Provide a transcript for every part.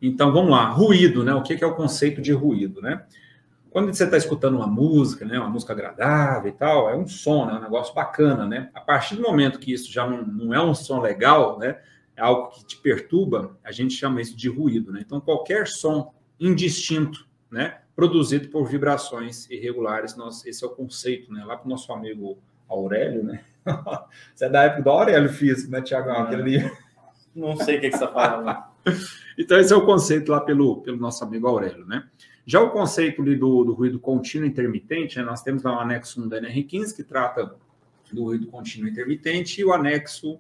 Então, vamos lá. Ruído, né? O que é o conceito de ruído, né? Quando você está escutando uma música, né? Uma música agradável e tal, é um som, né? Um negócio bacana, né? A partir do momento que isso já não é um som legal, né? É algo que te perturba, a gente chama isso de ruído, né? Então, qualquer som indistinto, né? Produzido por vibrações irregulares, esse é o conceito, né? Lá para o nosso amigo Aurélio, né? Você é da época do Aurélio Físico, né, Tiagão? Aquele ali. Não sei o que você está falando. Então, esse é o conceito lá pelo nosso amigo Aurélio, né? Já o conceito ali do ruído contínuo intermitente, né? Nós temos lá o anexo 1 da NR15, que trata do ruído contínuo intermitente, e o anexo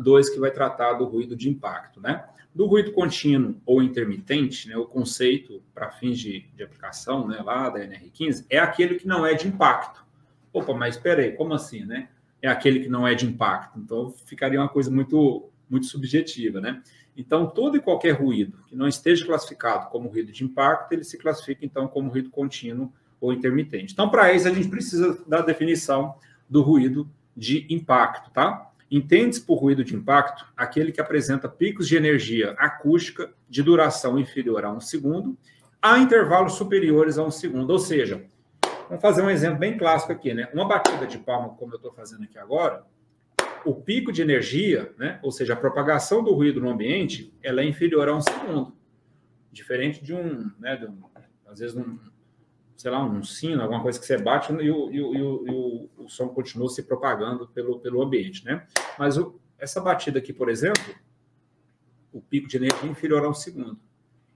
2, que vai tratar do ruído de impacto, né? Do ruído contínuo ou intermitente, né? O conceito, para fins de aplicação, né, lá da NR15, é aquele que não é de impacto. Opa, mas espera aí, como assim, né? É aquele que não é de impacto. Então, ficaria uma coisa muito subjetiva, né? Então, todo e qualquer ruído que não esteja classificado como ruído de impacto, ele se classifica, então, como ruído contínuo ou intermitente. Então, para isso, a gente precisa da definição do ruído de impacto, tá? Entende-se por ruído de impacto aquele que apresenta picos de energia acústica de duração inferior a 1 segundo a intervalos superiores a 1 segundo. Ou seja, vamos fazer um exemplo bem clássico aqui, né? Uma batida de palma, como eu estou fazendo aqui agora, o pico de energia, né, ou seja, a propagação do ruído no ambiente, ela é inferior a 1 segundo. Diferente de às vezes, sei lá, um sino, alguma coisa que você bate e o som continua se propagando pelo ambiente, né? Mas essa batida aqui, por exemplo, o pico de energia é inferior a 1 segundo.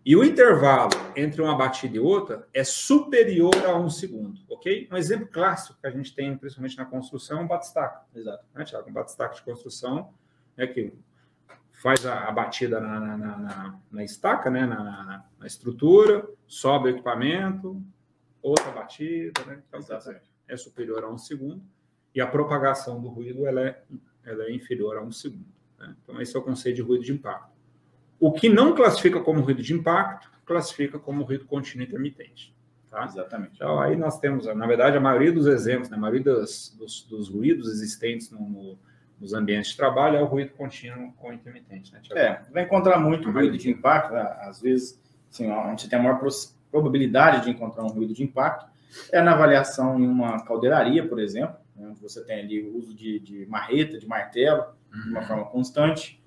E o intervalo entre uma batida e outra é superior a 1 segundo, ok? Um exemplo clássico que a gente tem, principalmente na construção, é um batistaca. Exato. Né, Thiago? Um batistaca de construção, né, que faz a batida na estaca, né, na estrutura, sobe o equipamento, outra batida, né? Então, é superior a 1 segundo. E a propagação do ruído ela é inferior a 1 segundo. Né? Então, esse é o conceito de ruído de impacto. O que não classifica como ruído de impacto, classifica como ruído contínuo intermitente. Tá? Exatamente. Então, aí nós temos, na verdade, a maioria dos exemplos, né, a maioria dos ruídos existentes nos ambientes de trabalho é o ruído contínuo ou intermitente. Né, vai encontrar muito ruído de impacto. Às vezes, assim, onde tem a maior probabilidade de encontrar um ruído de impacto é na avaliação em uma caldeiraria, por exemplo, né, onde você tem ali o uso de marreta, de martelo, de uma forma constante.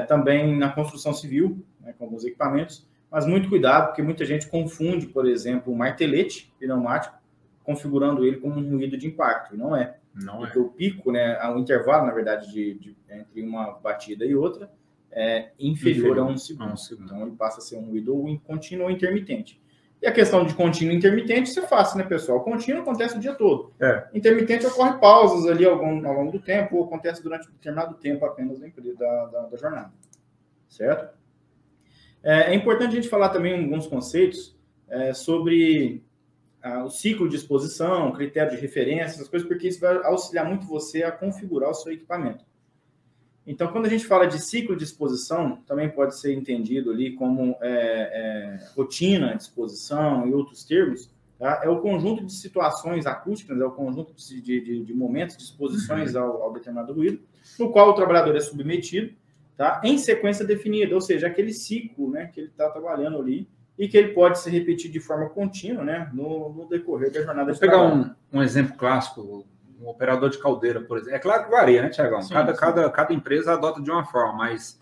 Também na construção civil, né, com alguns equipamentos, mas muito cuidado, porque muita gente confunde, por exemplo, o martelete pneumático, configurando ele como um ruído de impacto, e não é. Porque o pico, né, o intervalo, na verdade, entre uma batida e outra, é inferior a 1 segundo. Então, ele passa a ser um ruído contínuo ou intermitente. E a questão de contínuo e intermitente, isso é fácil, né, pessoal? Contínuo acontece o dia todo. Intermitente ocorre pausas ali ao longo do tempo, ou acontece durante um determinado tempo apenas da jornada. Certo? É importante a gente falar também alguns conceitos sobre o ciclo de exposição, critério de referência, essas coisas, porque isso vai auxiliar muito você a configurar o seu equipamento. Então, quando a gente fala de ciclo de exposição, também pode ser entendido ali como rotina de exposição e outros termos, tá? É o conjunto de situações acústicas, é o conjunto de momentos, de exposições ao determinado ruído, no qual o trabalhador é submetido, tá? Em sequência definida, ou seja, aquele ciclo, né, que ele está trabalhando ali e que ele pode se repetir de forma contínua, né, no decorrer da jornada de trabalho. Vou pegar um exemplo clássico, um operador de caldeira, por exemplo. É claro que varia, né, Tiagão? Cada empresa adota de uma forma, mas,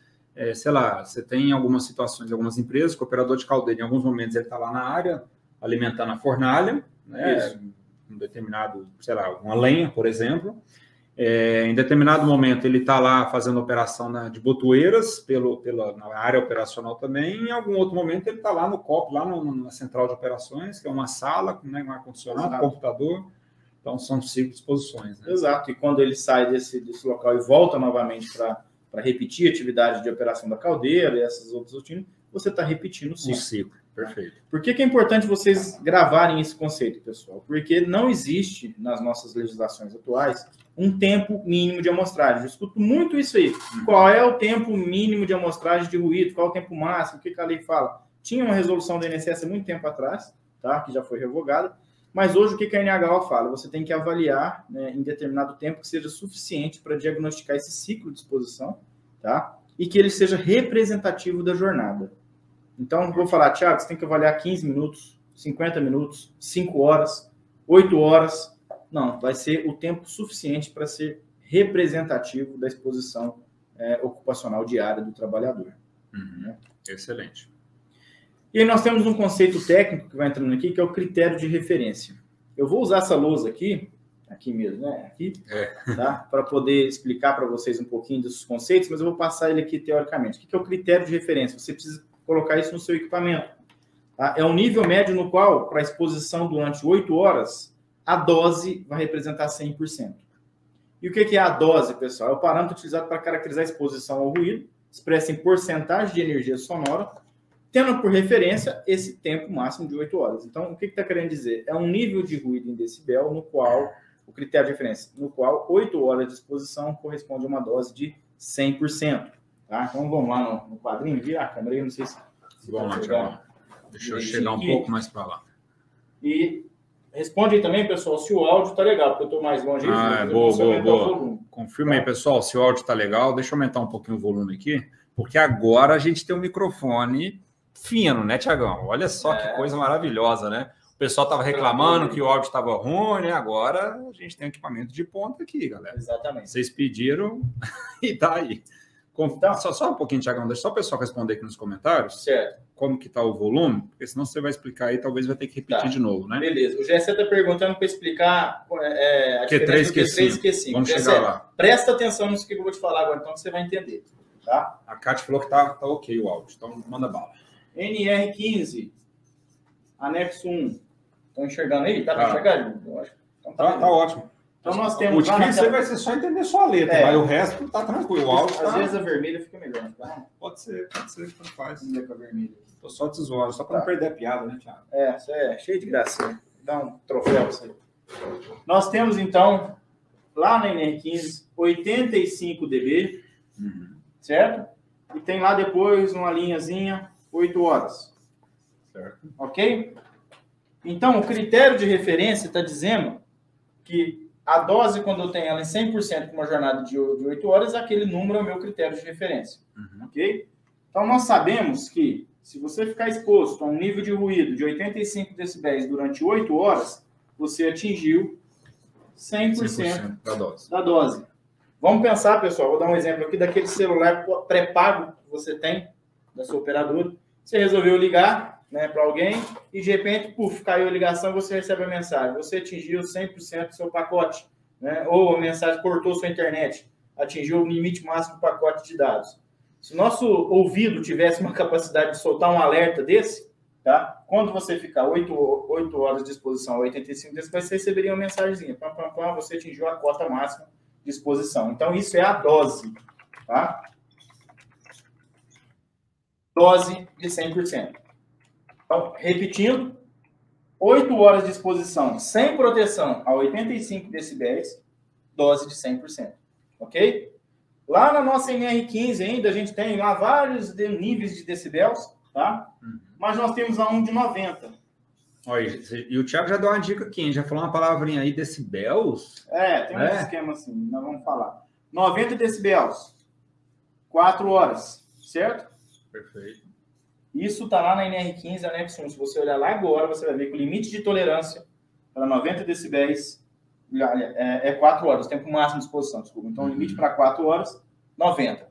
sei lá, você tem algumas situações, algumas empresas, que o operador de caldeira, em alguns momentos, ele está lá na área, alimentando a fornalha, né, um determinado, sei lá, uma lenha, por exemplo. Em determinado momento, ele está lá fazendo operação de botoeiras na área operacional também. Em algum outro momento, ele está lá no COP, lá na central de operações, que é uma sala com, né, um ar-condicionado, computador. Então, são 5 exposições. Né? Exato. E quando ele sai desse local e volta novamente para repetir a atividade de operação da caldeira e essas outras rotinas, você está repetindo o ciclo. Perfeito. Por que é importante vocês gravarem esse conceito, pessoal? Porque não existe, nas nossas legislações atuais, um tempo mínimo de amostragem. Eu escuto muito isso aí. Qual é o tempo mínimo de amostragem de ruído? Qual é o tempo máximo? O que a lei fala? Tinha uma resolução da INSS há muito tempo atrás, tá? Que já foi revogada. Mas hoje o que a NHO fala? Você tem que avaliar, né, em determinado tempo que seja suficiente para diagnosticar esse ciclo de exposição, tá? e que ele seja representativo da jornada. Então, vou falar, Thiago, você tem que avaliar 15 minutos, 50 minutos, 5 horas, 8 horas. Não, vai ser o tempo suficiente para ser representativo da exposição ocupacional diária do trabalhador. Né? Excelente. E aí nós temos um conceito técnico que vai entrando aqui, que é o critério de referência. Eu vou usar essa lousa aqui mesmo, né? Aqui, tá? Para poder explicar para vocês um pouquinho desses conceitos, mas eu vou passar ele aqui teoricamente. O que é o critério de referência? Você precisa colocar isso no seu equipamento. Tá? É um nível médio no qual, para a exposição durante 8 horas, a dose vai representar 100%. E o que é a dose, pessoal? É o parâmetro utilizado para caracterizar a exposição ao ruído, expressa em porcentagem de energia sonora, tendo por referência esse tempo máximo de 8 horas. Então, o que está querendo dizer? É um nível de ruído em decibel no qual, o critério de referência, no qual 8 horas de exposição corresponde a uma dose de 100%. Tá? Então, vamos lá no quadrinho, vira a câmera aí, não sei se... Vamos lá, Thiago. Deixa eu chegar um pouco mais para lá. E responde aí também, pessoal, se o áudio está legal, porque eu estou mais longe. Boa. Confirma aí, pessoal, se o áudio está legal. Deixa eu aumentar um pouquinho o volume aqui, porque agora a gente tem um microfone fino, né, Thiagão? Olha só que coisa maravilhosa, né? O pessoal estava reclamando que o áudio estava ruim, né? Agora a gente tem um equipamento de ponta aqui, galera. Exatamente. Vocês pediram e tá aí. Então, só um pouquinho, Thiagão, deixa só o pessoal responder aqui nos comentários. Certo. Como que tá o volume, porque senão você vai explicar aí, talvez vai ter que repetir de novo, né? Beleza. O Gessé está perguntando para explicar a diferença do Q3 e Q5. Vamos chegar lá. Presta atenção nisso que eu vou te falar agora, então, que você vai entender. Tá? A Cátia falou que tá ok o áudio, então manda bala. NR15, anexo 1. Estão enxergando aí? Tá enxergando? Eu acho. Então, tá ótimo. Então nós temos... O difícil vai ser só entender só a letra, mas o resto tá tranquilo. O áudio às vezes a vermelha fica melhor. Tá? Pode ser, tanto faz. Vamos ver com a vermelha. Tô só te zoando, só para não perder a piada, né, Thiago? Isso é cheio de gracinha. Dá um troféu pra você. Nós temos, então, lá na NR15, 85 dB, certo? E tem lá depois uma linhazinha, 8 horas. Certo. Ok? Então, o critério de referência está dizendo que a dose, quando eu tenho ela em 100% com uma jornada de 8 horas, aquele número é o meu critério de referência. Ok? Então, nós sabemos que se você ficar exposto a um nível de ruído de 85 decibéis durante 8 horas, você atingiu 100% da dose. Vamos pensar, pessoal, vou dar um exemplo aqui daquele celular pré-pago que você tem, da sua operadora. Você resolveu ligar, né, para alguém e, de repente, caiu a ligação e você recebe a mensagem. Você atingiu 100% do seu pacote, né? Ou a mensagem cortou sua internet, atingiu o limite máximo do pacote de dados. Se o nosso ouvido tivesse uma capacidade de soltar um alerta desse, tá? Quando você ficar 8 horas de exposição a 85 decibéis, você receberia uma mensagenzinha. Você atingiu a cota máxima de exposição. Então, isso é a dose. Tá? Dose de 100%. Então, repetindo, 8 horas de exposição sem proteção a 85 decibéis, dose de 100%. Ok? Lá na nossa NR15 ainda, a gente tem lá vários níveis de decibéis, tá? Mas nós temos a 1 de 90. Olha, e o Thiago já deu uma dica aqui, hein? Já falou uma palavrinha aí, decibéis? Tem um esquema assim, nós vamos falar. 90 decibéis, 4 horas, certo? Perfeito. Isso está lá na NR15, anexo 1. Se você olhar lá agora, você vai ver que o limite de tolerância para 90 decibéis é 4 horas, tempo máximo de exposição, desculpa. Então, o limite para 4 horas, 90.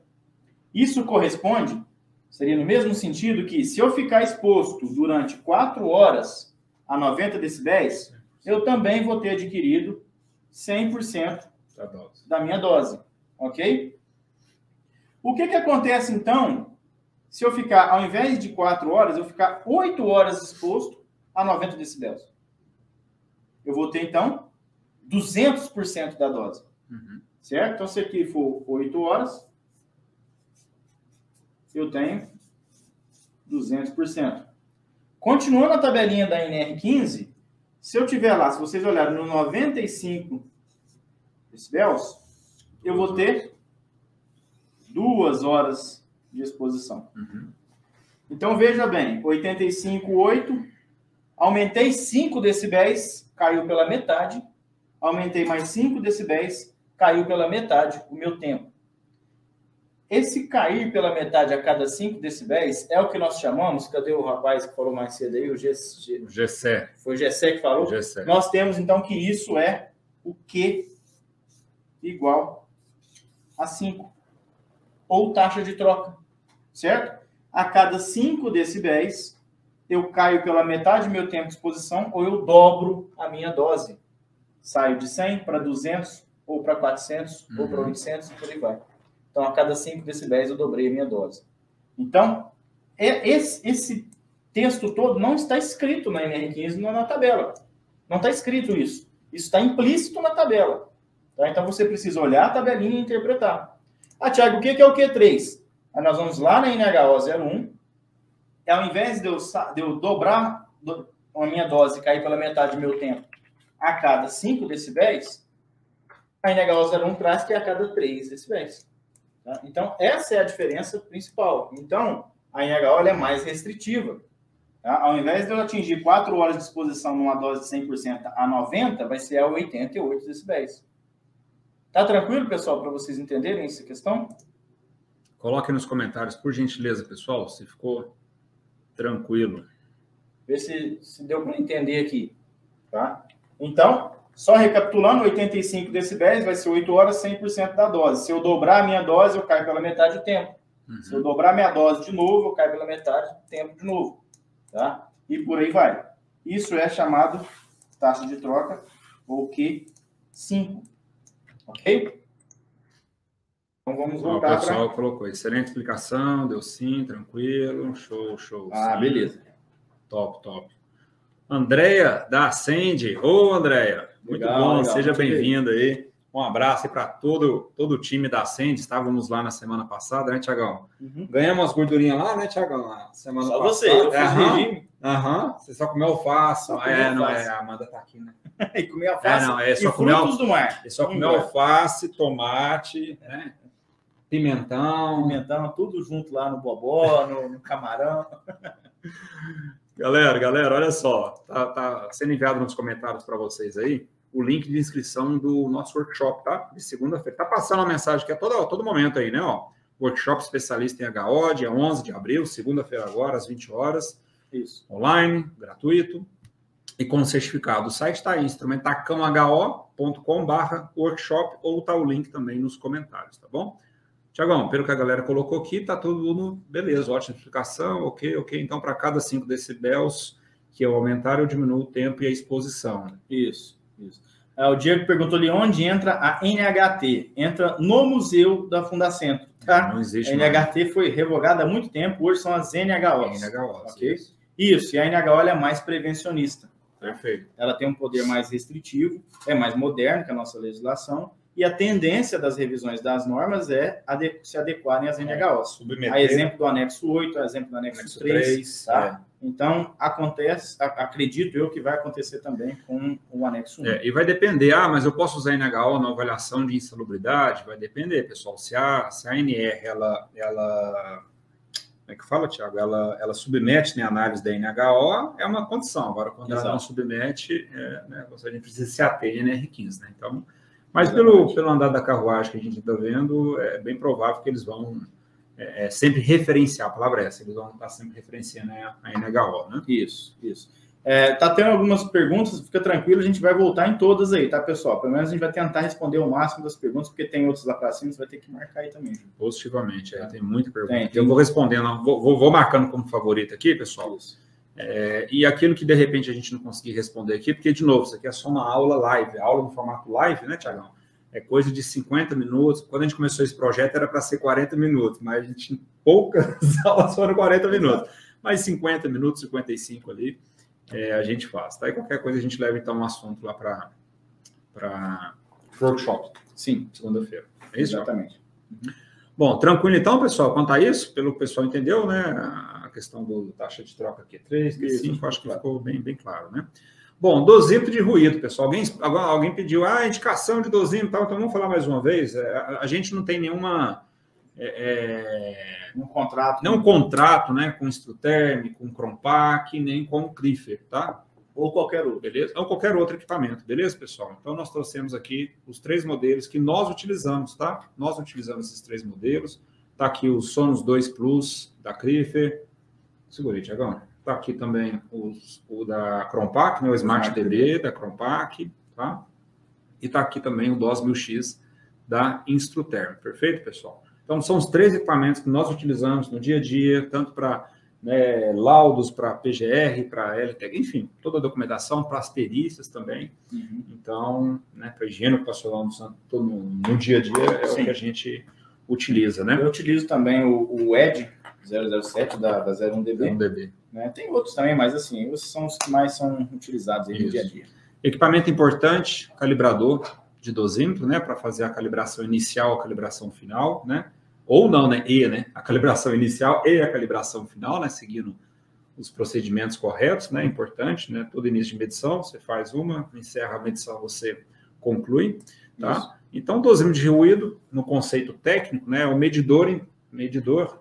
Isso corresponde, seria no mesmo sentido que, se eu ficar exposto durante 4 horas a 90 decibéis, eu também vou ter adquirido 100% da minha dose. Ok? O que acontece, então, se eu ficar, ao invés de 4 horas, eu ficar 8 horas exposto a 90 decibéis? Eu vou ter, então, 200% da dose. Certo? Então, se aqui for 8 horas, eu tenho 200%. Continuando a tabelinha da NR15, se eu tiver lá, se vocês olharem no 95 decibéis, eu vou ter 2 horas de exposição. Então, veja bem, 85,8, aumentei 5 decibéis, caiu pela metade, aumentei mais 5 decibéis, caiu pela metade o meu tempo. Esse cair pela metade a cada 5 decibéis é o que nós chamamos, cadê o rapaz que falou mais cedo aí? O Gessé. Foi o Gessé que falou? Gessé. Nós temos, então, que isso é o Q igual a 5. Ou taxa de troca, certo? A cada 5 decibéis, eu caio pela metade do meu tempo de exposição ou eu dobro a minha dose. Saio de 100 para 200, ou para 400, ou para 800, e por aí vai. Então, a cada 5 decibéis, eu dobrei a minha dose. Então, esse texto todo não está escrito na NR15, na tabela. Não está escrito isso. Isso está implícito na tabela. Tá? Então, você precisa olhar a tabelinha e interpretar. Ah, Thiago, o que é o Q3? Aí nós vamos lá na NHO 01. Ao invés de eu dobrar a minha dose e cair pela metade do meu tempo a cada 5 decibéis, a NHO 01 traz que é a cada 3 decibéis. Tá? Então, essa é a diferença principal. Então, a NHO é mais restritiva. Tá? Ao invés de eu atingir 4 horas de exposição numa dose de 100% a 90, vai ser a 88 decibéis. Tá tranquilo, pessoal, para vocês entenderem essa questão? Coloque nos comentários, por gentileza, pessoal, se ficou tranquilo. Vê se deu para entender aqui. Tá? Então, só recapitulando, 85 decibéis vai ser 8 horas, 100% da dose. Se eu dobrar a minha dose, eu caio pela metade do tempo. Se eu dobrar a minha dose de novo, eu caio pela metade do tempo de novo. Tá? E por aí vai. Isso é chamado taxa de troca, ou Q5. Ok? Então vamos voltar para... O pessoal colocou, excelente explicação, deu sim, tranquilo, show. Ah, sim. Beleza. Top. Andréia, da Ascend. Ô, Andréia, muito bom, legal, seja bem-vinda aí. Um abraço aí para todo o time da Ascend. Estávamos lá na semana passada, né, Tiagão? Ganhamos umas gordurinhas lá, né, Tiagão? Na semana só passada. Você, eu fiz regime. Você só comeu alface. A Amanda tá aqui, né? E comer alface só e frutos do mar. É só comer alface, tomate, né? Pimentão, tudo junto lá no bobó, no camarão. Galera, olha só, tá sendo enviado nos comentários para vocês aí o link de inscrição do nosso workshop, tá? De segunda-feira. Tá passando uma mensagem que é todo momento aí, né? Ó, workshop especialista em HO, dia 11 de abril, segunda-feira agora, às 20 horas. Isso. Online, gratuito e com certificado. O site está aí, instrumentacãoho.com/workshop, ou tá o link também nos comentários, tá bom? Tiagão, pelo que a galera colocou aqui, tá tudo beleza, ótima explicação, ok. Então, para cada 5 decibéis que eu aumentar, eu diminuo o tempo e a exposição. Isso. O Diego perguntou ali onde entra a NHT. Entra no museu da Fundacentro, tá? Não existe a NHT mais. Foi revogada há muito tempo, hoje são as NHOs. Ok? Isso, e a NHO é mais prevencionista. Perfeito. Ela tem um poder mais restritivo, é mais moderno que a nossa legislação, e a tendência das revisões das normas é se adequarem às NHOs. A exemplo do anexo 8, a exemplo do anexo 3, tá? Então, acredito eu que vai acontecer também com o anexo 1. E vai depender, mas eu posso usar a NHO na avaliação de insalubridade? Vai depender, pessoal. Se a NR, ela como é que fala, Thiago? Ela submete, né, a análise da NHO, é uma condição. Agora, quando ela não submete, né, a gente precisa se ater à NR15, né? Então, mas pelo andar da carruagem que a gente está vendo, é bem provável que eles vão sempre referenciar, a palavra é essa, eles vão estar sempre referenciando a NHO, né? Isso. Tá tendo algumas perguntas, fica tranquilo, a gente vai voltar em todas aí, tá, pessoal? Pelo menos a gente vai tentar responder o máximo das perguntas, porque tem outros lá para cima, você vai ter que marcar aí também. Positivamente, tem muita pergunta. Eu vou respondendo, vou marcando como favorito aqui, pessoal. Isso. E aquilo que de repente a gente não conseguir responder aqui, porque, de novo, isso aqui é só uma aula live, aula no formato live, né, Tiagão? É coisa de 50 minutos. Quando a gente começou esse projeto era para ser 40 minutos, mas a gente poucas aulas foram 40 minutos. Mas 50 minutos, 55 ali, a gente faz, tá? E qualquer coisa a gente leva, então, um assunto lá para workshop. Sim. Segunda-feira. É isso? Exatamente. Bom, tranquilo então, pessoal, quanto a isso, pelo que o pessoal entendeu, né, a questão do taxa de troca Q3, Q5, acho que ficou bem claro, né? Bom, dosímetro de ruído, pessoal, alguém pediu, indicação de dosímetro e tal, então vamos falar mais uma vez, a gente não tem nenhuma... um contrato, né, com Instruterm, com Crompac, nem com o Clipper, tá? Ou qualquer outro. Beleza? Ou qualquer outro equipamento, beleza, pessoal? Então, nós trouxemos aqui os 3 modelos que nós utilizamos, tá? Nós utilizamos esses 3 modelos, Está aqui o Sonos 2 Plus da Crifer. Segurei, Tiagão. Está aqui também o da Crompac, né? O Smart DB da Crompac, tá? E está aqui também o DOS 1000X da Instruterm. Perfeito, pessoal? Então, são os 3 equipamentos que nós utilizamos no dia a dia, tanto para laudos, para PGR, para LTEC, enfim, toda a documentação, para as perícias também. Então, para higiene ocupacional no dia a dia é o que a gente utiliza, né? Eu utilizo também o ED 007 da 01DB. Né? Tem outros também, mas assim, esses são os que mais são utilizados aí no dia a dia. Equipamento importante, calibrador de dosímetro, né? Para fazer a calibração inicial, a calibração final, né? Ou não, né? A calibração inicial e a calibração final, né? Seguindo os procedimentos corretos, né? Importante, né? Todo início de medição, você faz uma, encerra a medição, você conclui, tá? Isso. Então, dosímetro de ruído, no conceito técnico, né? É o medidor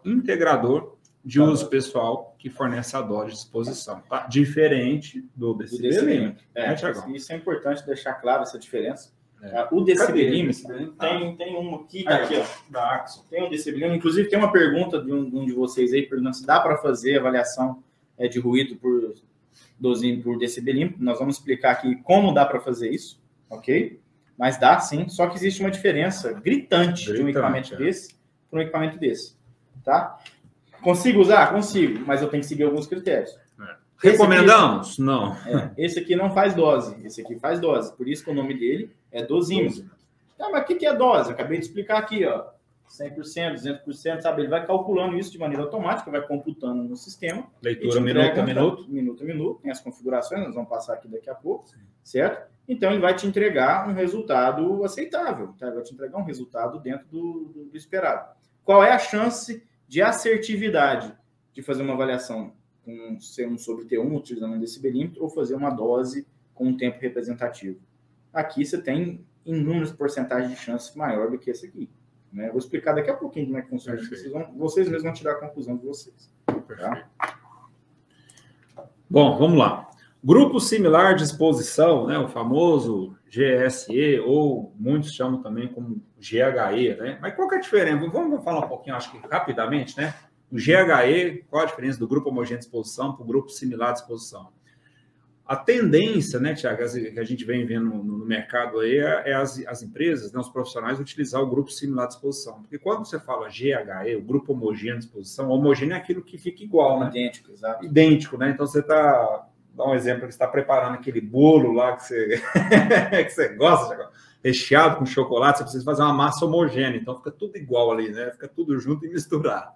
integrador de uso pessoal que fornece a dose de exposição, tá? Diferente do decibelímetro. Isso é importante deixar claro essa diferença. O decibelímetro tem um aqui, tá aqui, ó, da Axon. Tem um decibelímetro, inclusive tem uma pergunta de um de vocês aí perguntando se dá para fazer avaliação de ruído por dosímetro por decibelímetro. Nós vamos explicar aqui como dá para fazer isso, ok? Mas dá sim, só que existe uma diferença gritante de um equipamento desse para um equipamento desse, tá? Consigo usar? Consigo, mas eu tenho que seguir alguns critérios. Recomendamos? Não. Esse aqui não faz dose, esse aqui faz dose. Por isso que o nome dele é dosímetro. Mas o que é dose? Eu acabei de explicar aqui, ó. 100%, 200%, sabe? Ele vai calculando isso de maneira automática, vai computando no sistema. Leitura minuto a minuto. Minuto a minuto. Tem as configurações, nós vamos passar aqui daqui a pouco, certo? Então, ele vai te entregar um resultado aceitável, tá? Ele vai te entregar um resultado dentro do esperado. Qual é a chance de assertividade de fazer uma avaliação com C1 sobre T1, utilizando um decibelímetro, ou fazer uma dose com um tempo representativo? Aqui você tem inúmeras porcentagens de chance maior do que esse aqui. Né? Eu vou explicar daqui a pouquinho como é que funciona. Vocês mesmos vão tirar a conclusão de vocês. Tá? Bom, vamos lá. Grupo similar de exposição, né? O famoso GSE, ou muitos chamam também como GHE, né? Mas qual que é a diferença? Vamos falar um pouquinho, acho que rapidamente, né? O GHE, qual a diferença do grupo homogêneo de exposição para o grupo similar de exposição? A tendência, né, Tiago, que a gente vem vendo no mercado aí é as empresas, né, os profissionais, utilizar o grupo similar de exposição. Porque quando você fala GHE, o grupo homogêneo de exposição, homogêneo é aquilo que fica igual, né? Idêntico, exato. Idêntico, né? Então você está, dá um exemplo, você está preparando aquele bolo lá que você, que você gosta, Tiago, recheado com chocolate, você precisa fazer uma massa homogênea, então fica tudo igual ali, né? Fica tudo junto e misturado.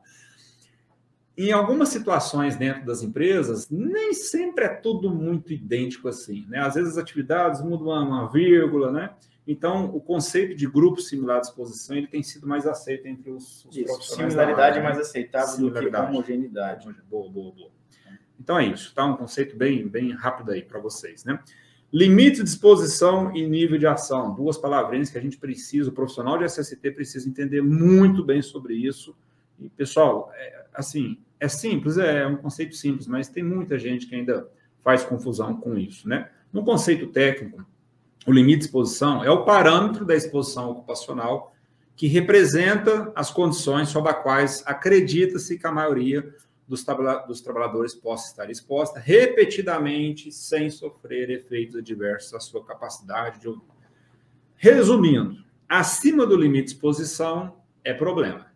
Em algumas situações dentro das empresas, nem sempre é tudo muito idêntico assim, né? Às vezes as atividades mudam uma vírgula, né? Então, o conceito de grupo similar de exposição ele tem sido mais aceito entre os profissionais. Similaridade é mais aceitável do que homogeneidade. Boa. Então é isso, tá? Um conceito bem rápido aí para vocês, né? Limite de exposição e nível de ação. 2 palavrinhas que a gente precisa, o profissional de SST precisa entender muito bem sobre isso. E, pessoal, é simples, é um conceito simples, mas tem muita gente que ainda faz confusão com isso, né? No conceito técnico, o limite de exposição é o parâmetro da exposição ocupacional que representa as condições sob as quais acredita-se que a maioria dos trabalhadores possa estar exposta repetidamente sem sofrer efeitos adversos à sua capacidade de ouvir. Resumindo, acima do limite de exposição é problema.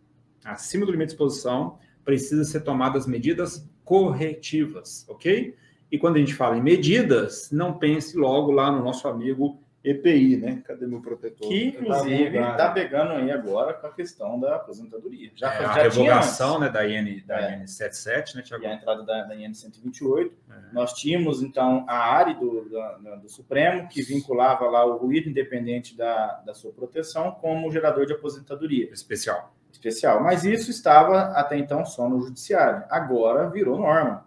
Acima do limite de exposição precisa ser tomadas medidas corretivas, ok? E quando a gente fala em medidas, não pense logo lá no nosso amigo EPI, né? Cadê meu protetor? Que, inclusive, está pegando aí agora com a questão da aposentadoria. Já a revogação, né, da IN 77, né, Tiago? E a entrada da IN 128. Nós tínhamos, então, a área do Supremo, que vinculava lá o ruído independente da sua proteção como gerador de aposentadoria. Especial. Mas isso estava até então só no judiciário. Agora virou norma.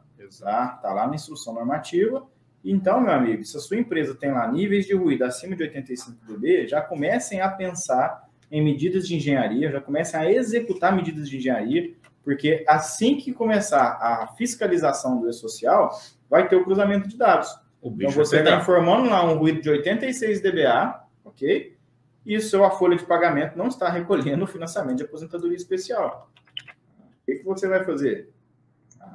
Tá lá na instrução normativa. Então, meu amigo, se a sua empresa tem lá níveis de ruído acima de 85 dB, já comecem a pensar em medidas de engenharia, já comecem a executar medidas de engenharia, porque assim que começar a fiscalização do E-Social, vai ter o cruzamento de dados. Então, você está informando lá um ruído de 86 dBA, ok? E a folha de pagamento não está recolhendo o financiamento de aposentadoria especial. que você vai fazer?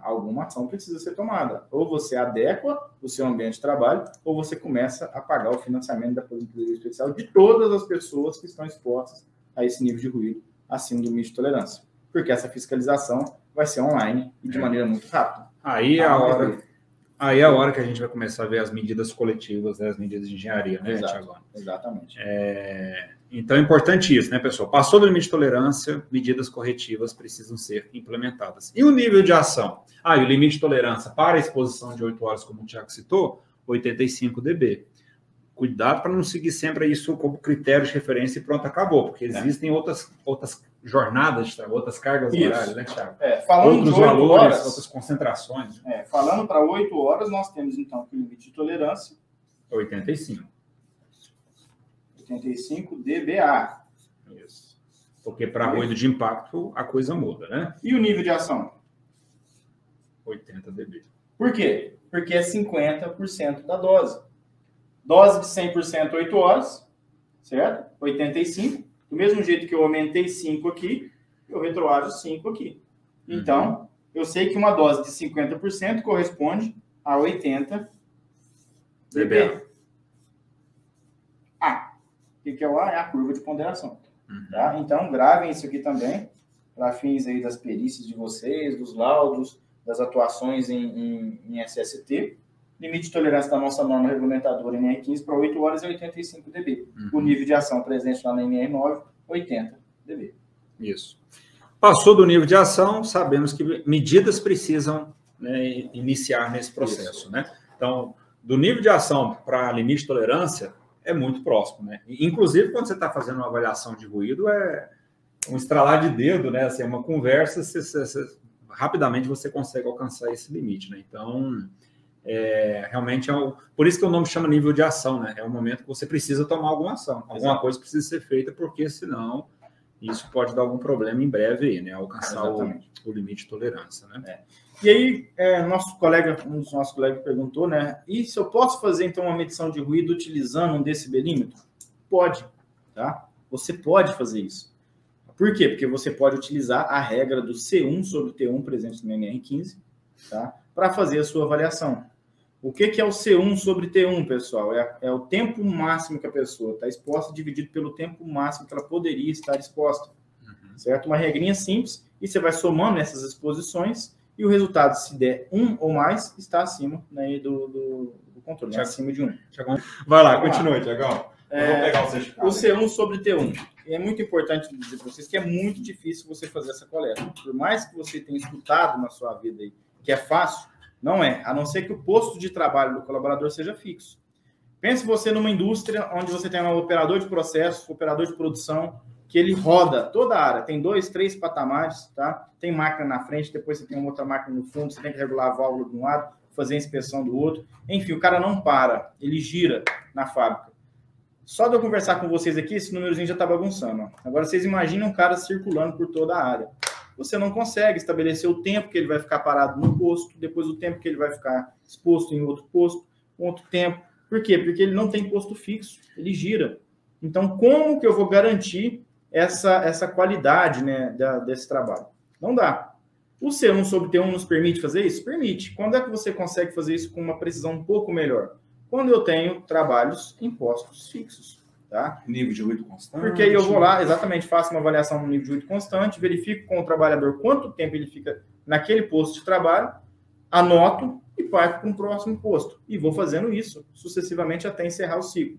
Alguma ação precisa ser tomada. Ou você adequa o seu ambiente de trabalho, ou você começa a pagar o financiamento da aposentadoria especial de todas as pessoas que estão expostas a esse nível de ruído acima do limite de tolerância. Porque essa fiscalização vai ser online e de maneira muito rápida. Aí é a hora que a gente vai começar a ver as medidas coletivas, né, as medidas de engenharia, né, Tiago? Exatamente. Então é importante isso, né, pessoal? Passou do limite de tolerância, medidas corretivas precisam ser implementadas. E o nível de ação? E o limite de tolerância para a exposição de 8 horas, como o Tiago citou, 85 dB. Cuidado para não seguir sempre isso como critério de referência e pronto, acabou, porque existem outras jornadas, outras cargas horárias, né, Tiago? Falando outros de 8 valores, horas, outras concentrações. Falando para 8 horas, nós temos então que o limite de tolerância 85 dBA. Isso. Porque para ruído de impacto a coisa muda, né? E o nível de ação? 80 dB. Por quê? Porque é 50% da dose. Dose de 100%, 8 horas, certo? 85. Do mesmo jeito que eu aumentei 5 aqui, eu retroajo 5 aqui. Então, eu sei que uma dose de 50% corresponde a 80 dB. O que é o A? É a curva de ponderação. Tá? Então, gravem isso aqui também, para fins aí das perícias de vocês, dos laudos, das atuações em SST. Limite de tolerância da nossa norma regulamentadora NR15 para 8 horas é 85 dB. O nível de ação presente lá na NR9, 80 dB. Isso. Passou do nível de ação, sabemos que medidas precisam, né, iniciar nesse processo. Né? Então, do nível de ação para limite de tolerância, é muito próximo. Né? Inclusive, quando você está fazendo uma avaliação de ruído, é um estralar de dedo, né? Assim, é uma conversa, rapidamente você consegue alcançar esse limite. Né? Então... realmente por isso que o nome chama nível de ação, né? É o momento que você precisa tomar alguma ação, alguma coisa precisa ser feita, porque senão isso pode dar algum problema em breve aí, né? Alcançar o limite de tolerância, né? E aí, um dos nossos colegas perguntou, né? E se eu posso fazer então uma medição de ruído utilizando um decibelímetro? Pode, tá? Você pode fazer isso. Por quê? Porque você pode utilizar a regra do C1 sobre T1 presente no NR15, tá? Para fazer a sua avaliação. O que é o C1 sobre T1, pessoal? É o tempo máximo que a pessoa está exposta dividido pelo tempo máximo que ela poderia estar exposta. Certo? Uma regrinha simples, e você vai somando essas exposições, e o resultado, se der 1 ou mais, está acima, né, do controle, acima de 1. Vai lá, continue, Tiagão. Vou pegar o certificado. O C1 sobre T1. É muito importante dizer para vocês que é muito difícil você fazer essa coleta. Por mais que você tenha escutado na sua vida aí, que é fácil, não é, a não ser que o posto de trabalho do colaborador seja fixo. Pense você numa indústria onde você tem um operador de processo, operador de produção, que ele roda toda a área, tem 2, 3 patamares, tá? Tem máquina na frente, depois você tem uma outra máquina no fundo, você tem que regular a válvula de um lado, fazer a inspeção do outro. Enfim, o cara não para, ele gira na fábrica. Só de eu conversar com vocês aqui, esse númerozinho já está bagunçando. Ó. Agora, vocês imaginam um cara circulando por toda a área. Você não consegue estabelecer o tempo que ele vai ficar parado no posto, depois o tempo que ele vai ficar exposto em outro posto, outro tempo. Por quê? Porque ele não tem posto fixo, ele gira. Então, como que eu vou garantir essa qualidade, né, desse trabalho? Não dá. O C1 sobre T1 nos permite fazer isso? Permite. Quando é que você consegue fazer isso com uma precisão um pouco melhor? Quando eu tenho trabalhos em postos fixos. Tá? Nível de ruído constante. Porque aí eu vou lá, exatamente, faço uma avaliação no nível de ruído constante, verifico com o trabalhador quanto tempo ele fica naquele posto de trabalho, anoto e parto para um próximo posto. E vou fazendo isso sucessivamente até encerrar o ciclo.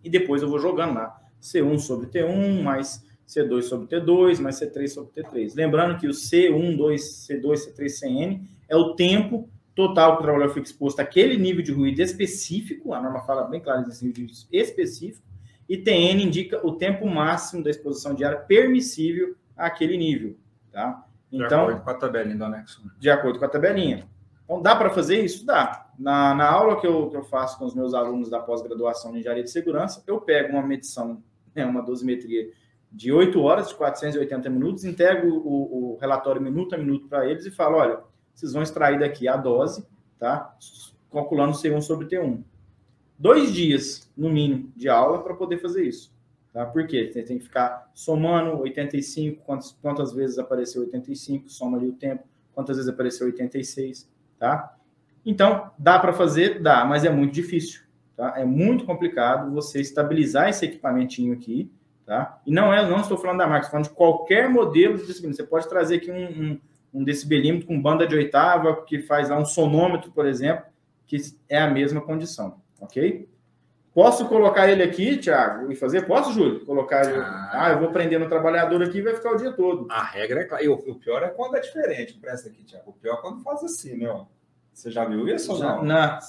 E depois eu vou jogando lá C1 sobre T1, mais C2 sobre T2, mais C3 sobre T3. Lembrando que o C1, 2, C2, C3, CN é o tempo total que o trabalhador fica exposto àquele nível de ruído específico, a norma fala bem claro desse nível de ruído específico, e TN indica o tempo máximo da exposição diária permissível àquele nível. Tá? Então, de acordo com a tabelinha do anexo. De acordo com a tabelinha. Então, dá para fazer isso? Dá. Na aula que eu faço com os meus alunos da pós-graduação em Engenharia de Segurança, eu pego uma medição, uma dosimetria de 8 horas, de 480 minutos, entrego o relatório minuto a minuto para eles e falo, olha, vocês vão extrair daqui a dose, tá? Calculando C1 sobre T1. 2 dias, no mínimo, de aula para poder fazer isso. Tá? Por quê? Você tem que ficar somando 85, quantas vezes apareceu 85, soma ali o tempo, quantas vezes apareceu 86, tá? Então, dá para fazer? Dá, mas é muito difícil, tá? É muito complicado você estabilizar esse equipamentinho aqui, tá? E não estou falando da marca, estou falando de qualquer modelo de decibelímetro. Você pode trazer aqui um decibelímetro com banda de oitava, que faz lá um sonômetro, por exemplo, que é a mesma condição, ok? Posso colocar ele aqui, Thiago, e fazer? Posso, Júlio? Colocar ele... eu vou prender no trabalhador aqui e vai ficar o dia todo. A regra é clara. E o pior é quando é diferente. Presta aqui, Thiago. O pior é quando faz assim, né? Você já viu isso ou não? Não.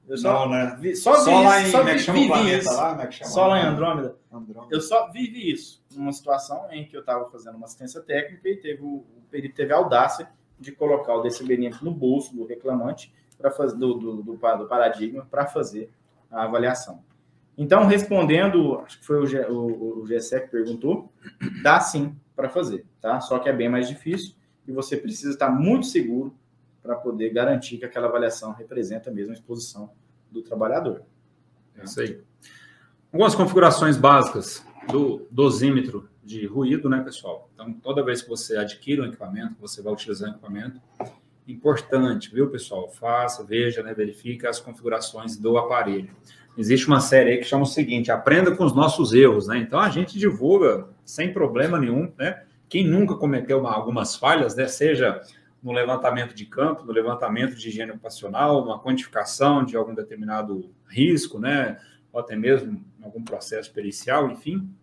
Eu só, não, né? Só lá em... Só como é que chama o planeta isso. lá? Como é que chama? Só lá em Andrômeda. Andrômeda. Eu só vivi isso. Numa situação em que eu estava fazendo uma assistência técnica e o perito teve a audácia de colocar o decibelímetro no bolso do reclamante para fazer do paradigma para fazer a avaliação. Então, respondendo, acho que foi o Gessé que perguntou, dá sim para fazer, tá? Só que é bem mais difícil e você precisa estar muito seguro para poder garantir que aquela avaliação representa mesmo a exposição do trabalhador. É isso aí. Algumas configurações básicas do dosímetro de ruído, né, pessoal? Então, toda vez que você adquire um equipamento, você vai utilizar um equipamento, importante, viu, pessoal? Faça, veja, né, verifique as configurações do aparelho. Existe uma série aí que chama o seguinte, aprenda com os nossos erros, né? Então, a gente divulga sem problema nenhum, né? Quem nunca cometeu algumas falhas, né? Seja no levantamento de campo, no levantamento de higiene ocupacional, uma quantificação de algum determinado risco, né? Ou até mesmo algum processo pericial, enfim,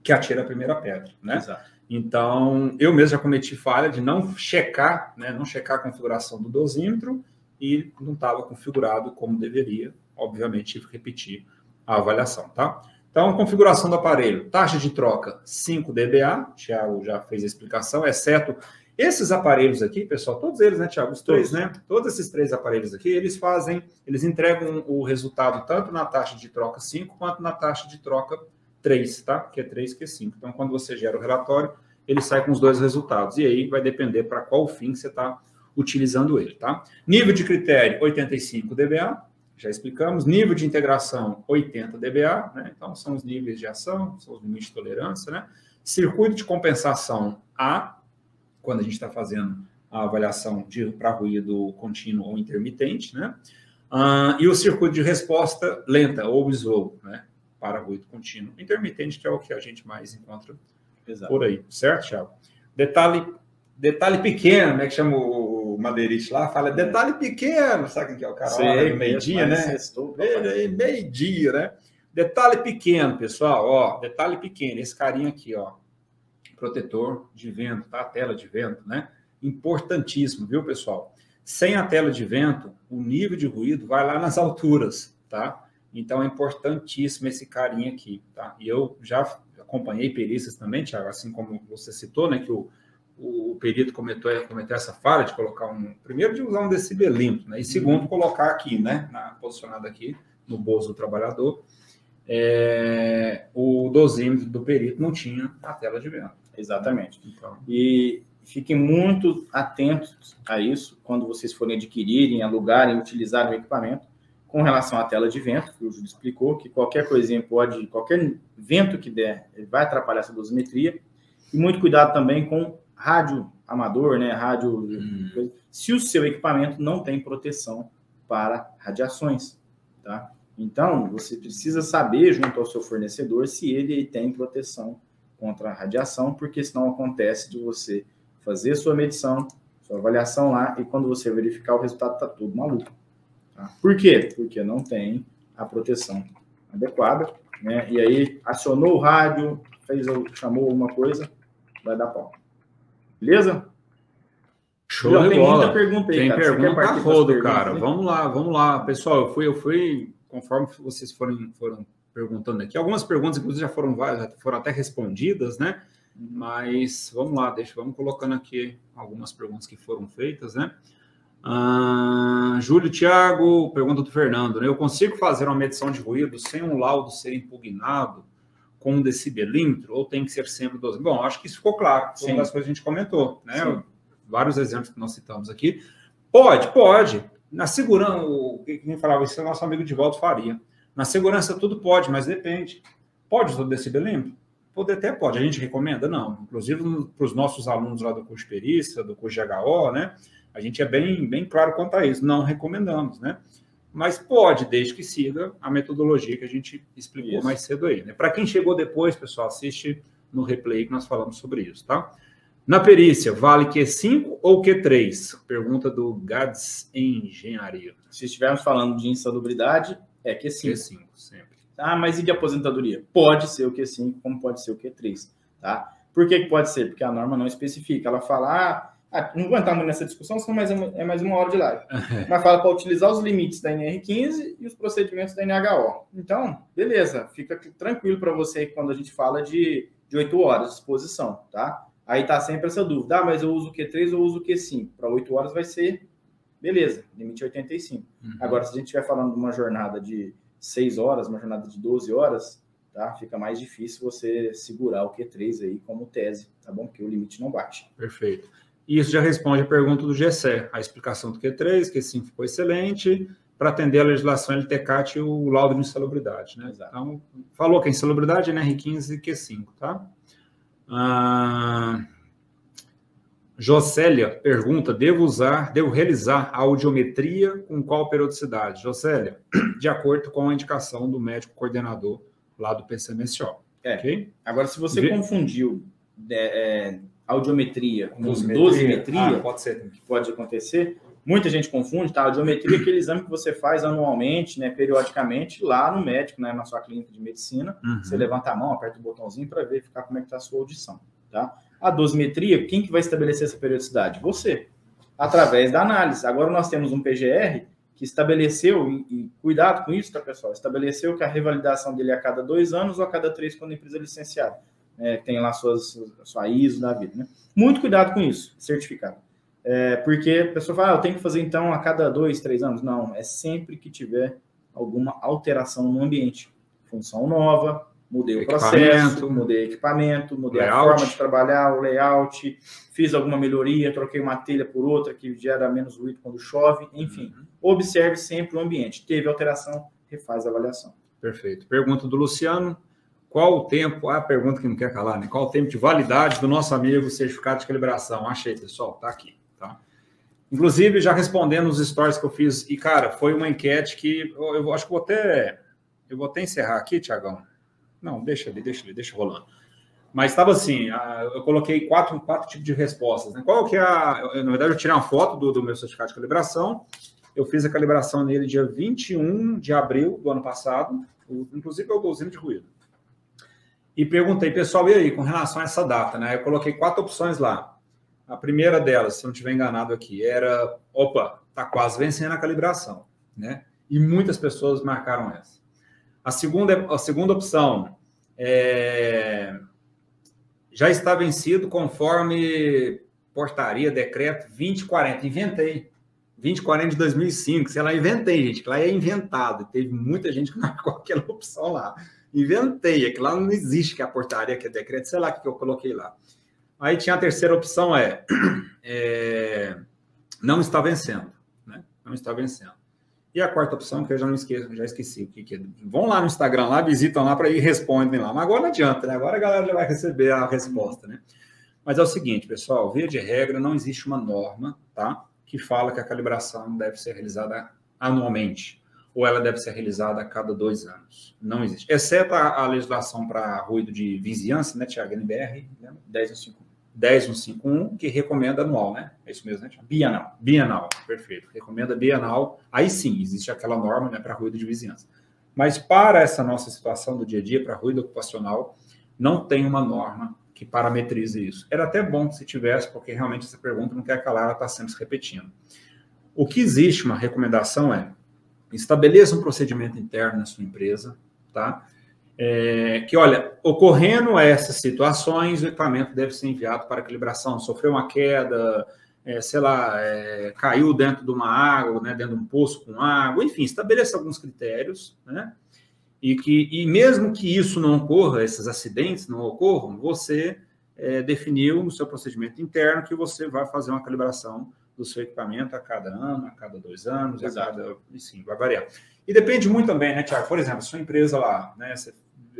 que atira a primeira pedra, né? Exato. Então, eu mesmo já cometi falha de não checar, né? Não checar a configuração do dosímetro e não estava configurado como deveria. Obviamente, tive que repetir a avaliação, tá? Então, configuração do aparelho. Taxa de troca, 5 dBA. O Thiago já fez a explicação, exceto esses aparelhos aqui, pessoal, todos eles, né, Thiago? Os três, né? Todos esses 3 aparelhos aqui, eles entregam o resultado tanto na taxa de troca 5 quanto na taxa de troca 3, tá? Que é 3, que é 5. Então, quando você gera o relatório, ele sai com os 2 resultados. E aí vai depender para qual fim você está utilizando ele, tá? Nível de critério, 85 dBA. Já explicamos. Nível de integração, 80 dBA, né? Então, são os níveis de ação, são os limites de tolerância, né? Circuito de compensação A, quando a gente está fazendo a avaliação para ruído contínuo ou intermitente, né? E o circuito de resposta lenta, ou slow, né? Para ruído contínuo. Intermitente, que é o que a gente mais encontra por aí, certo, Thiago? Detalhe pequeno, né? Que chama o Madeirite lá, fala detalhe pequeno, sabe quem que é o cara? Meio-dia, né? Meio-dia, né? Detalhe pequeno, pessoal, ó, detalhe pequeno, esse carinha aqui, ó, protetor de vento, tá? A tela de vento, né? Importantíssimo, viu, pessoal? Sem a tela de vento, o nível de ruído vai lá nas alturas, tá? Então, é importantíssimo esse carinha aqui, tá? E eu já acompanhei perícias também, Thiago, assim como você citou, né, que o perito cometeu essa falha de colocar primeiro, de usar um decibelímetro, né? E segundo, colocar aqui, né? Posicionado aqui no bolso do trabalhador, o dosímetro do perito não tinha a tela de vento. Exatamente. Então, e fiquem muito atentos a isso quando vocês forem adquirirem, alugarem, utilizarem o equipamento com relação à tela de vento, que o Júlio explicou, que qualquer coisinha qualquer vento que der, ele vai atrapalhar essa dosimetria. E muito cuidado também com rádio amador, né? Rádio. Se o seu equipamento não tem proteção para radiações, tá? Então, você precisa saber, junto ao seu fornecedor, se ele tem proteção contra a radiação, porque senão acontece de você fazer sua medição, sua avaliação lá, e quando você verificar, o resultado está todo maluco. Tá? Por quê? Porque não tem a proteção adequada, né? E aí, acionou o rádio, chamou alguma coisa, vai dar pau. Beleza? Show de bola. Tem muita pergunta aí, tem cara. Pergunta a rodo, cara. Vamos lá. Pessoal, eu fui conforme vocês foram perguntando aqui. Algumas perguntas, inclusive, já foram até respondidas, né? Mas vamos lá, vamos colocando aqui algumas perguntas que foram feitas, né? Júlio Thiago, pergunta do Fernando, né? Eu consigo fazer uma medição de ruído sem um laudo ser impugnado com um decibelímetro, ou tem que ser sempre 12? Bom, acho que isso ficou claro. Foi uma das coisas que a gente comentou, né? Sim. Vários exemplos que nós citamos aqui. Pode. Na segurança, quem falava isso é o nosso amigo Divaldo Faria. Na segurança tudo pode, mas depende. Pode usar o decibelímetro? Até pode. A gente recomenda? Não. Inclusive, para os nossos alunos lá do curso de perícia, do curso de HO, né? A gente é bem claro quanto a isso. Não recomendamos, né? Mas pode, desde que siga a metodologia que a gente explicou mais cedo aí, né? Para quem chegou depois, pessoal, assiste no replay que nós falamos sobre isso, tá? Na perícia, vale Q5 ou Q3? Pergunta do Gads Engenharia. Se estivermos falando de insalubridade, é Q5. Q5, sempre. Ah, mas e de aposentadoria? Pode ser o Q5, como pode ser o Q3, tá? Por que pode ser? Porque a norma não especifica. Ela fala, não vou entrar muito nessa discussão, senão é mais uma hora de live. Mas fala para utilizar os limites da NR15 e os procedimentos da NHO. Então, beleza, fica tranquilo para você quando a gente fala de 8 horas de exposição, tá? Aí tá sempre essa dúvida, mas eu uso o Q3 ou uso o Q5? Para 8 horas vai ser, beleza, limite 85. Agora, se a gente estiver falando de uma jornada de 6 horas, uma jornada de 12 horas, tá? Fica mais difícil você segurar o Q3 aí como tese, tá bom? Porque o limite não bate. Perfeito. E isso já responde a pergunta do GCE, a explicação do Q3, Q5 ficou excelente, para atender a legislação LTCAT e o laudo de insalubridade, né? Exato. Então, falou que a insalubridade é NR15 e Q5, tá? Jocélia pergunta, devo realizar a audiometria com qual periodicidade? Jocélia, de acordo com a indicação do médico coordenador lá do PCMSO. Okay? Agora, se você confundiu audiometria com dosimetria, pode ser. que pode acontecer, muita gente confunde, tá? A audiometria é aquele exame que você faz anualmente, né, periodicamente, lá no médico, né, na sua clínica de medicina. Você levanta a mão, aperta o botãozinho para verificar como é que está a sua audição, tá? A dosimetria, quem que vai estabelecer essa periodicidade? Você, através da análise. Agora nós temos um PGR que estabeleceu, e cuidado com isso, tá, pessoal? Estabeleceu que a revalidação dele é a cada 2 anos ou a cada 3 quando a empresa é licenciada. Tem lá sua ISO da vida, né? Muito cuidado com isso, certificado. Porque a pessoa fala, eu tenho que fazer então a cada 2, 3 anos. Não, é sempre que tiver alguma alteração no ambiente. Função nova, mudei o processo, mudei equipamento, mudei a forma de trabalhar, o layout, fiz alguma melhoria, troquei uma telha por outra que gera menos ruído quando chove, enfim. Observe sempre o ambiente. Teve alteração, refaz a avaliação. Perfeito. Pergunta do Luciano. Qual o tempo, a pergunta que não quer calar, né? Qual o tempo de validade do nosso amigo certificado de calibração? Achei, pessoal, tá aqui, tá? Inclusive, já respondendo os stories que eu fiz, e, cara, foi uma enquete que eu acho que eu vou até encerrar aqui, Tiagão. Não, deixa rolando. Mas estava assim, eu coloquei quatro tipos de respostas, né? Qual que é na verdade, eu tirei uma foto do meu certificado de calibração, eu fiz a calibração nele dia 21 de abril do ano passado, inclusive é o golzinho de ruído. E perguntei, pessoal, e aí, com relação a essa data, né? Eu coloquei 4 opções lá. A primeira delas, se eu não estiver enganado aqui, era, tá quase vencendo a calibração, né? E muitas pessoas marcaram essa. A segunda opção já está vencido conforme portaria, decreto 2040. Inventei. 2040 de 2005, sei lá, inventei, gente. Lá é inventado. Teve muita gente que marcou aquela opção lá. Inventei, aquilo lá não existe, que é a portaria, que é decreto, sei lá o que eu coloquei lá. Aí tinha a terceira opção, não está vencendo, né? Não está vencendo. E a quarta opção, que eu já esqueci o que é. Vão lá no Instagram, lá, visitam lá para ir respondem lá. Mas agora não adianta, né? Agora a galera já vai receber a resposta, né? Mas é o seguinte, pessoal, via de regra, não existe uma norma, tá? Que fala que a calibração deve ser realizada anualmente. Ou ela deve ser realizada a cada 2 anos. Não existe. Exceto a legislação para ruído de vizinhança, né, Tiago? NBR, né? 10151, que recomenda anual, né? É isso mesmo, né, Tiago? Bienal, perfeito. Recomenda bienal. Aí sim, existe aquela norma, né, para ruído de vizinhança. Mas para essa nossa situação do dia a dia, para ruído ocupacional, não tem uma norma que parametrize isso. Era até bom se tivesse, porque realmente essa pergunta não quer calar, ela está sempre se repetindo. O que existe, uma recomendação estabeleça um procedimento interno na sua empresa, tá? Que, olha, ocorrendo essas situações, o equipamento deve ser enviado para calibração. Sofreu uma queda, caiu dentro de uma água, né, dentro de um poço com água, enfim, estabeleça alguns critérios, né? E mesmo que isso não ocorra, esses acidentes não ocorram, você definiu no seu procedimento interno que você vai fazer uma calibração do seu equipamento a cada ano, a cada 2 anos, sim, vai variar. E depende muito também, né, Tiago? Por exemplo, sua empresa lá, né,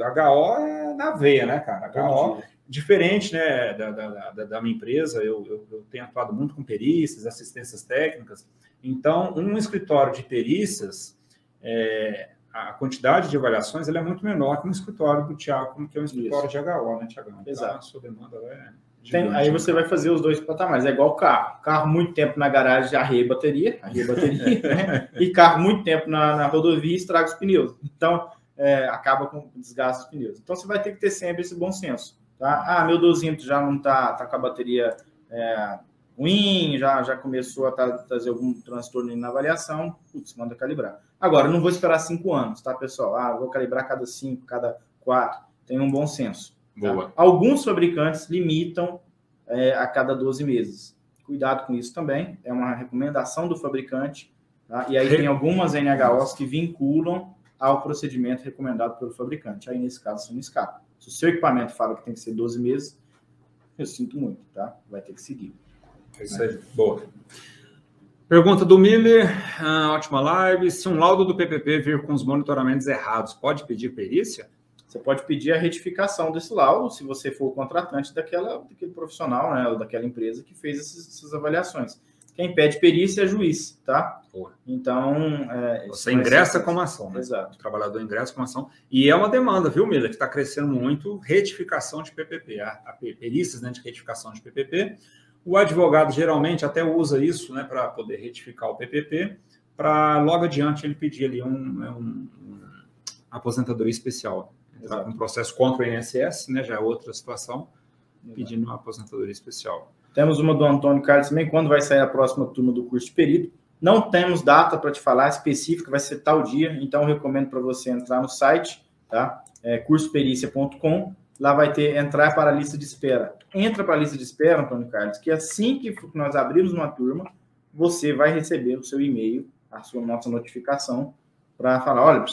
HO é na veia, né, cara? HO, diferente, né, da minha empresa, eu tenho atuado muito com perícias, assistências técnicas. Então, um escritório de perícias, a quantidade de avaliações ela é muito menor que um escritório do Thiago, que é um escritório de HO, né, Thiago? Exato. A sua demanda é aí você vai fazer os dois patamares. É igual carro. Carro muito tempo na garagem arreia bateria, né? E carro muito tempo na rodovia estraga os pneus. Então, acaba com o desgaste dos pneus. Então, você vai ter que ter sempre esse bom senso. Tá? Meu dosímetro já não tá com a bateria ruim, já começou a trazer algum transtorno na avaliação, putz, manda calibrar. Agora, não vou esperar 5 anos, tá, pessoal? Vou calibrar cada 5, cada 4. Tem um bom senso. Boa. Tá? Alguns fabricantes limitam a cada 12 meses. Cuidado com isso também. É uma recomendação do fabricante. Tá? E aí tem algumas NHOs que vinculam ao procedimento recomendado pelo fabricante. Aí, nesse caso, você não escapa. Se o seu equipamento fala que tem que ser 12 meses, eu sinto muito, tá? Vai ter que seguir. É isso aí. Boa. Pergunta do Miller. Ótima live. Se um laudo do PPP vir com os monitoramentos errados, pode pedir perícia? Você pode pedir a retificação desse laudo, se você for o contratante daquele profissional, né, ou daquela empresa que fez essas avaliações. Quem pede perícia é juiz, tá? Boa. Então... você ingressa com uma ação, né? Exato. O trabalhador ingressa com uma ação. E é uma demanda, viu, Miller, que está crescendo muito, retificação de PPP. A perícias, né, de retificação de PPP. O advogado geralmente até usa isso, né, para poder retificar o PPP, para logo adiante ele pedir ali uma aposentadoria especial. Entrar com um processo contra o INSS, né, já é outra situação, pedindo uma aposentadoria especial. Temos uma do Antônio Carlos também, quando vai sair a próxima turma do curso de perito. Não temos data para te falar específica, vai ser tal dia, então eu recomendo para você entrar no site, tá? Cursopericia.com, lá vai ter entrar para a lista de espera. Entra para a lista de espera, Antônio Carlos, que assim que nós abrirmos uma turma, você vai receber o seu e-mail, a sua nossa notificação, para falar, olha,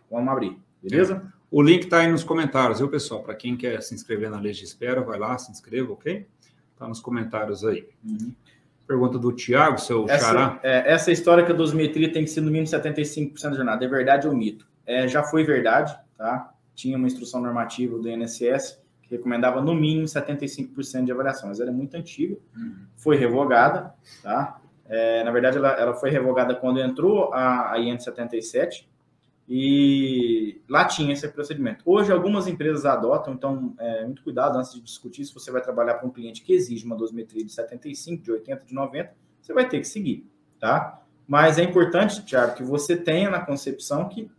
vamos abrir, beleza? O link está aí nos comentários, viu, pessoal? Para quem quer se inscrever na lista de espera, vai lá, se inscreva, ok? Está nos comentários aí. Pergunta do Thiago, seu xará. Essa história que a dosimetria tem que ser no mínimo 75% da jornada. É verdade ou mito? Já foi verdade, tá? Tinha uma instrução normativa do INSS que recomendava no mínimo 75% de avaliação, mas ela é muito antiga. Foi revogada, tá? Na verdade, ela foi revogada quando entrou a IN 77, e lá tinha esse procedimento. Hoje, algumas empresas adotam, então, muito cuidado antes de discutir se você vai trabalhar para um cliente que exige uma dosimetria de 75, de 80, de 90, você vai ter que seguir, tá? Mas é importante, Thiago, que você tenha na concepção que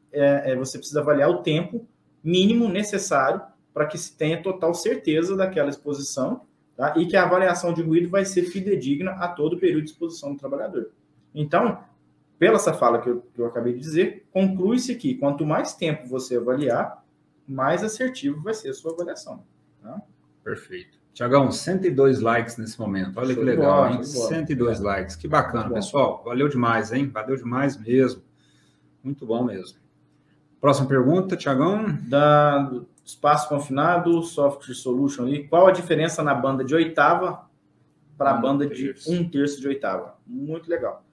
você precisa avaliar o tempo mínimo necessário para que se tenha total certeza daquela exposição, tá? E que a avaliação de ruído vai ser fidedigna a todo o período de exposição do trabalhador. Então, pela essa fala que eu acabei de dizer, conclui-se que quanto mais tempo você avaliar, mais assertivo vai ser a sua avaliação. Tá? Perfeito. Tiagão, 102 likes nesse momento. Olha que legal, hein? 102 likes. Que bacana, pessoal. Valeu demais, hein? Valeu demais mesmo. Muito bom mesmo. Próxima pergunta, Tiagão. Do espaço confinado, software solution ali. Qual a diferença na banda de oitava para a banda de 1/3 de oitava? Muito legal.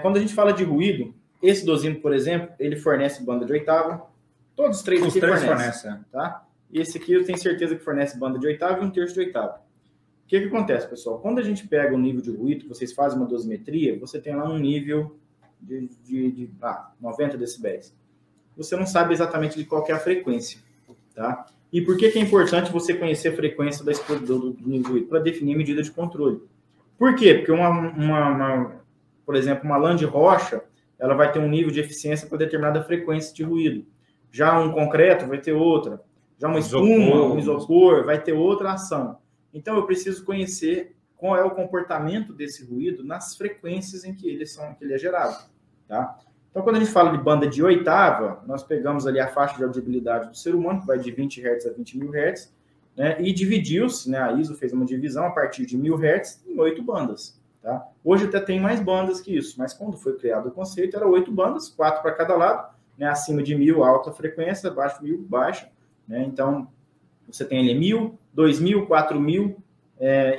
Quando a gente fala de ruído, esse dosímetro, por exemplo, ele fornece banda de oitava. Todos os três aqui fornecem. Tá? E esse aqui eu tenho certeza que fornece banda de oitava e 1/3 de oitava. O que acontece, pessoal? Quando a gente pega o nível de ruído, que vocês fazem uma dosimetria, você tem lá um nível de 90 decibéis. Você não sabe exatamente de qual que é a frequência. Tá? E por que é importante você conhecer a frequência do nível de ruído? Para definir a medida de controle. Por quê? Porque por exemplo, uma lã de rocha, ela vai ter um nível de eficiência para determinada frequência de ruído. Já um concreto vai ter outra. Já uma espuma, um isopor, vai ter outra ação. Então, eu preciso conhecer qual é o comportamento desse ruído nas frequências em que ele é gerado. Tá? Então, quando a gente fala de banda de oitava, nós pegamos ali a faixa de audibilidade do ser humano, que vai de 20 Hz a 20.000 Hz, né? E dividiu-se, né? A ISO fez uma divisão a partir de 1.000 Hz em 8 bandas. Tá? Hoje até tem mais bandas que isso, mas quando foi criado o conceito, era 8 bandas, 4 para cada lado, né? Acima de 1.000, alta frequência, abaixo de 1.000, baixa. Né? Então, você tem ali 1.000, 2.000, 4.000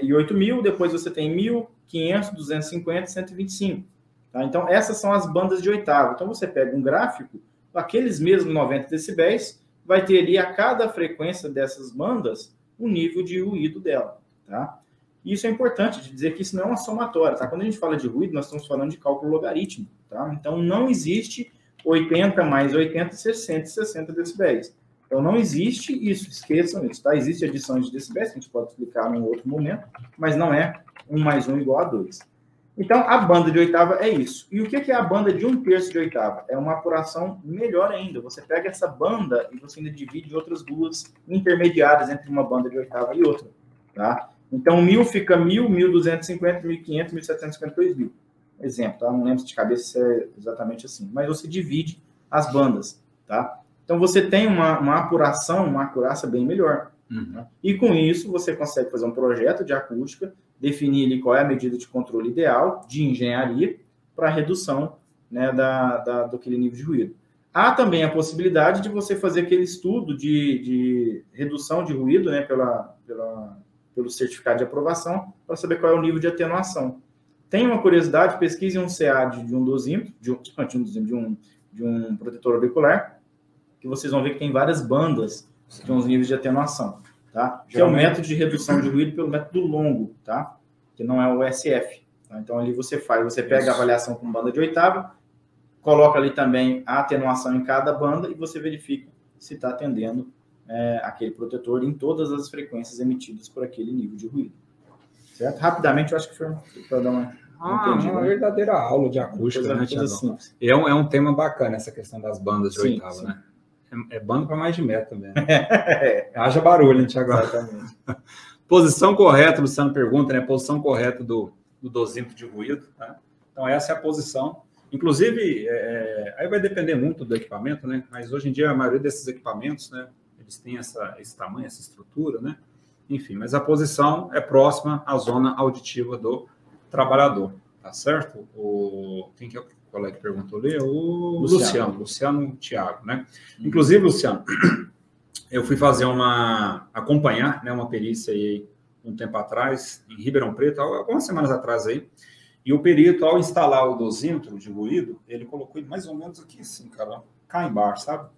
e 8.000, depois você tem 1.000, 500, 250, 125. Tá? Então, essas são as bandas de oitava. Então, você pega um gráfico, aqueles mesmos 90 decibéis, vai ter ali a cada frequência dessas bandas o nível de ruído dela, tá? Isso é importante de dizer que isso não é uma somatória, tá? Quando a gente fala de ruído, nós estamos falando de cálculo logarítmico, tá? Então, não existe 80 mais 80 ser 160 decibéis. Então, não existe isso, esqueçam isso, tá? Existe adições de decibéis, que a gente pode explicar num outro momento, mas não é 1 mais 1 igual a 2. Então, a banda de oitava é isso. E o que é a banda de 1/3 de oitava? É uma apuração melhor ainda. Você pega essa banda e você ainda divide em outras duas intermediárias entre uma banda de oitava e outra, tá? Então, 1000 fica 1000, 1250, 1500, 1750, 2000. Exemplo, tá? Não lembro de cabeça se é exatamente assim. Mas você divide as bandas, tá? Então, você tem uma apuração, uma acurácia bem melhor. Tá? E com isso, você consegue fazer um projeto de acústica, definir ali qual é a medida de controle ideal de engenharia para redução, né, daquele nível de ruído. Há também a possibilidade de você fazer aquele estudo de redução de ruído, né, pelo certificado de aprovação, para saber qual é o nível de atenuação. Tem uma curiosidade, pesquise um CA de um dosímetro, de um protetor auricular, que vocês vão ver que tem várias bandas de uns níveis de atenuação, tá? Que é o método de redução de ruído pelo método longo, tá? Que não é o SF. Tá? Então, ali você pega a avaliação com banda de oitava, coloca ali também a atenuação em cada banda e você verifica se está atendendo aquele protetor em todas as frequências emitidas por aquele nível de ruído. Certo? Rapidamente, eu acho que foi para dar uma verdadeira aula de acústica, né, Thiago? É um tema bacana essa questão das bandas de oitava, sim. Né? É banda para mais de metro também. Né? Haja barulho, hein, Thiago? Exatamente. Posição correta, o Luciano pergunta, né? Posição correta do dosímetro de ruído. Tá? Então, essa é a posição. Inclusive, aí vai depender muito do equipamento, né? Mas hoje em dia, a maioria desses equipamentos, né? Eles têm esse tamanho, essa estrutura, né? Enfim, mas a posição é próxima à zona auditiva do trabalhador, tá certo? Quem que é o colega que perguntou ali? O Luciano Thiago, né? Inclusive, Luciano, eu fui fazer acompanhar, né, uma perícia aí um tempo atrás, em Ribeirão Preto, algumas semanas atrás aí, e o perito, ao instalar o dosímetro de ruído, ele colocou ele mais ou menos aqui assim, cara, cá embaixo, sabe?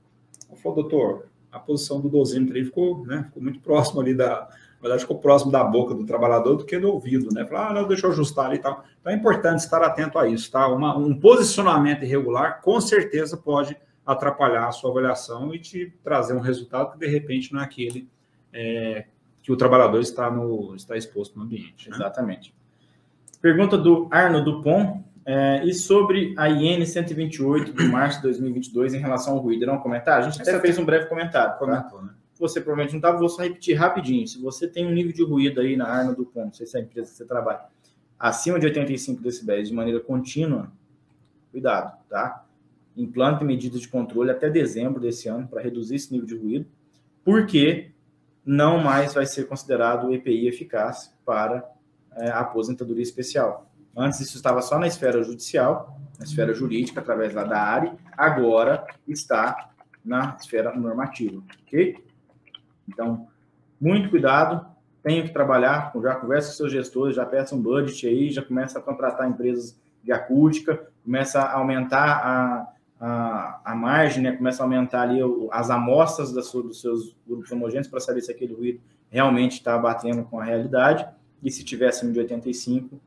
Eu falei, doutor, a posição do dosímetro aí ficou muito próximo ali na verdade, ficou próximo da boca do trabalhador do que do ouvido, né? Falei, não, deixa eu ajustar ali e tal. Então, é importante estar atento a isso, tá? Um posicionamento irregular, com certeza, pode atrapalhar a sua avaliação e te trazer um resultado que, de repente, não é aquele que o trabalhador está exposto no ambiente. Né? Exatamente. Pergunta do Arno Dupont, e sobre a IN 128 de março de 2022 em relação ao ruído. Não comentar? A gente até fez um breve comentário. Comentou, tá? Né? Você provavelmente não estava, vou só repetir rapidinho. Se você tem um nível de ruído aí na Arno Dupont, não sei se é a empresa que você trabalha, acima de 85 decibéis de maneira contínua, cuidado, tá? Implante medidas de controle até dezembro desse ano para reduzir esse nível de ruído, porque não mais vai ser considerado o EPI eficaz para a aposentadoria especial. Antes isso estava só na esfera judicial, na esfera jurídica, através lá da ARE, agora está na esfera normativa, ok? Então, muito cuidado, tenho que trabalhar, já conversa com seus gestores, já peça um budget aí, já começa a contratar empresas de acústica, começa a aumentar a margem, né? Começa a aumentar ali as amostras dos seus grupos homogêneos para saber se aquele ruído realmente está batendo com a realidade, e se tiver acima de 85,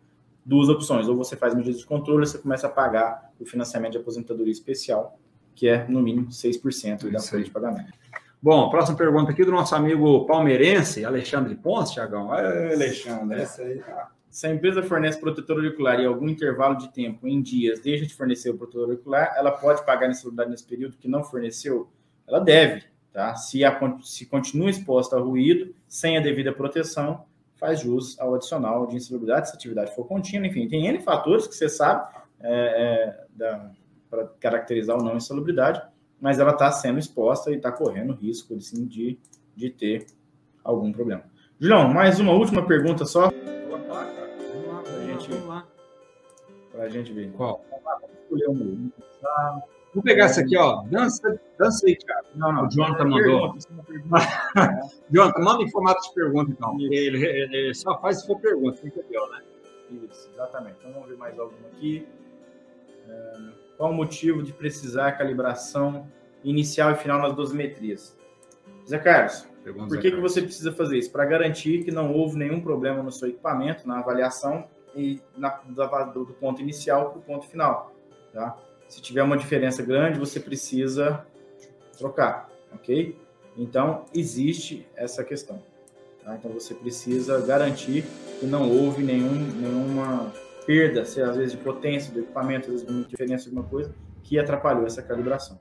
duas opções, ou você faz medidas de controle, ou você começa a pagar o financiamento de aposentadoria especial, que é, no mínimo, 6% da folha de pagamento. Bom, próxima pergunta aqui do nosso amigo palmeirense, Alexandre Ponce, Thiagão. Alexandre, essa aí tá. Se a empresa fornece protetor auricular em algum intervalo de tempo, em dias, deixa de fornecer o protetor auricular, ela pode pagar insalubridade nesse período que não forneceu? Ela deve, tá? Se continua exposta a ruído, sem a devida proteção, faz jus ao adicional de insalubridade, se a atividade for contínua, enfim, tem N fatores que você sabe para caracterizar ou não insalubridade, mas ela está sendo exposta e está correndo risco assim, de ter algum problema. Julião, mais uma última pergunta só. Vamos lá. Para a gente ver. Qual? Vamos escolher um. Vou pegar essa aqui, ó. Dança aí, Thiago. Não. O Jonathan mandou. Jonathan, manda em formato de pergunta, então. Ele só faz se for pergunta, entendeu, né? Isso, exatamente. Então vamos ver mais alguma aqui. Qual o motivo de precisar calibração inicial e final nas dosimetrias? Zé Carlos, Pergunta por Zé que Carlos. você precisa fazer isso? Para garantir que não houve nenhum problema no seu equipamento, na avaliação e do ponto inicial para o ponto final. Tá? Se tiver uma diferença grande, você precisa trocar, ok? Então, existe essa questão. Tá? Então, você precisa garantir que não houve nenhuma perda, às vezes de potência do equipamento, às vezes uma diferença de alguma coisa, que atrapalhou essa calibração.